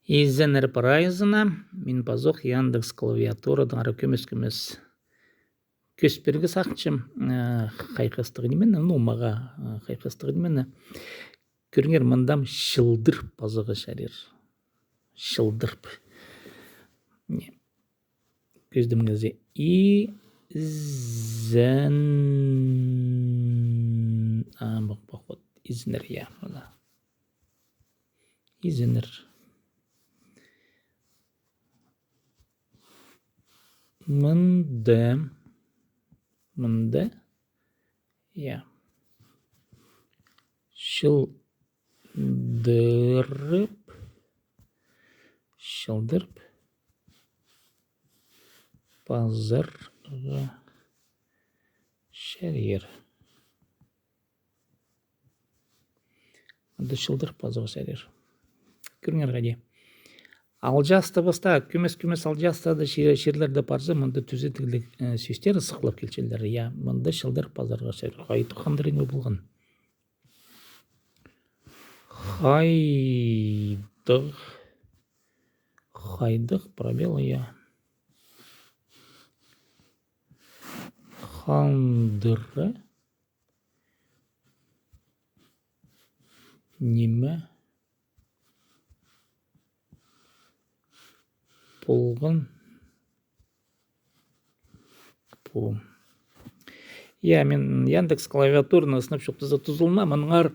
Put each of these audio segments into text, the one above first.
Изенер парайызына мен базоқ Яндекс клавиатурадан ары көмес көспергі сақчым қайқастығы немен, маға қайқастығы немен көріңер мындам шылдырп базығы шарер. Шылдырп. Көздіміңізде Изенер, я. Изенер. Мынды, я. Шылдырп, базарға шәрер. Мынды шылдырп базығы шәрер. Көріңер ғади. Алжасты баста, көмес алжастады шерлерді парзы, мынды түзетігілік сөстер сықылып келчелер. Я, мынды шылдырп базарға шәрер. Қайты қандырыңы болған. Хайдық, пробел, я. Хандыры. Неме. Болған. Бұл. Я, мен Яндекс клавиатурны ысынып шоқтызы тұзылма, мұнғар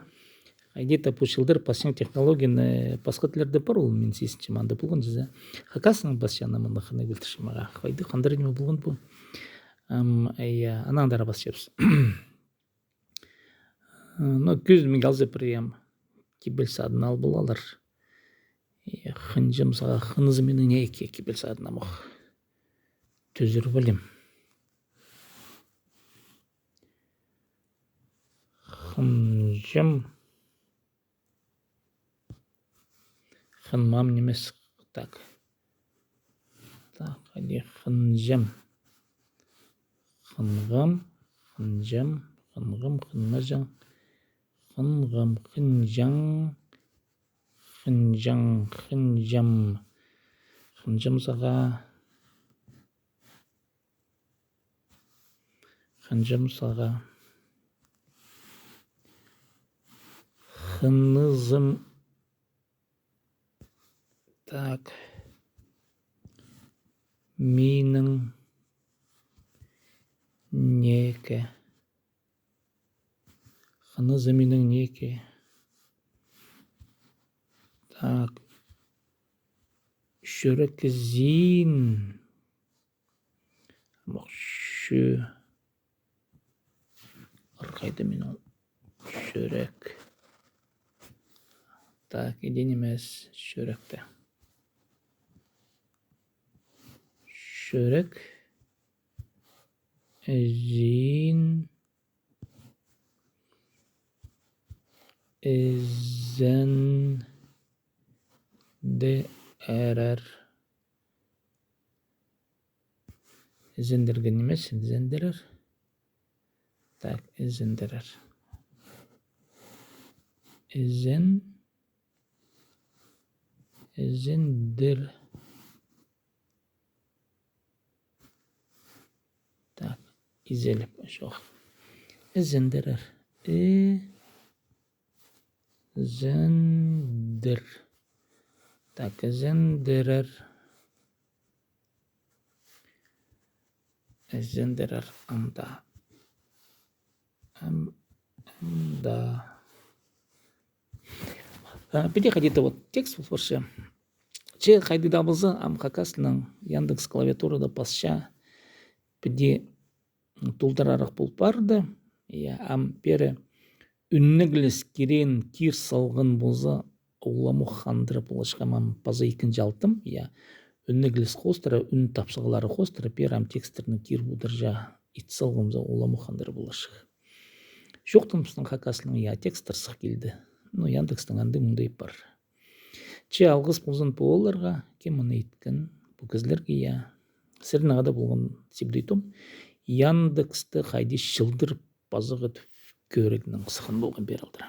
где-то пошылдыр пасен технологияны басқа тілерді бар ол мен сесінші манды болған жүзі. Хакасының басшаны мұнды қаны көлтірші маға. Қайды қандыры неме болған бұл. Анандары бас жепсі. Көзімі қалзы приям. Кебел садын ал болалар. Хынжым саға хынызы менің не еке кебел садын амық. Төзір білім. Хынжым. Хынмам немес. Так, әде хынжым. Хынгым, хынжым, хынмажың. Хынгым, хынжың. Хынжым саға. Хынжым саға. Хынызым. Так. Менің. Неке. Хынызым менің неке. Так. Шөрек зин. Мақшы. Арқайды менің. Шөрек. Так, еден емес шөректі. Шөрек. Зин. Зен. Де әрәр. Зендерген емес, зендерер. Так, зендерер. Зендер. Так, изелеп жоқ. Зендерер. Зендер. Так, зендерер. Зендерер анда. Анда. Педе қадеті вот текст болшы. Че қайды дабылзы амқақасының Яндекс клавиатурада пасша педе толтырарық болып барды. Пере үннігіліс керен кир салғын болза оғламу қандырып олашқамам паза екен жалтым. Үннігіліс қостыра, үн тапсығылары қостыра, перам текстерінің кир бұдыржа ит салғымза оғламу қандырып олашық. Шоқтымсының қақасының текстер сық келді. Яндекстің анды мұндай бар. Че алғыз болзын боларға, кем мұны еткен, бұл кізлерге сірнағада болған себдейтім. Яндексті қайды шылдырып базығы көрігінің сықын болған бер алдыра.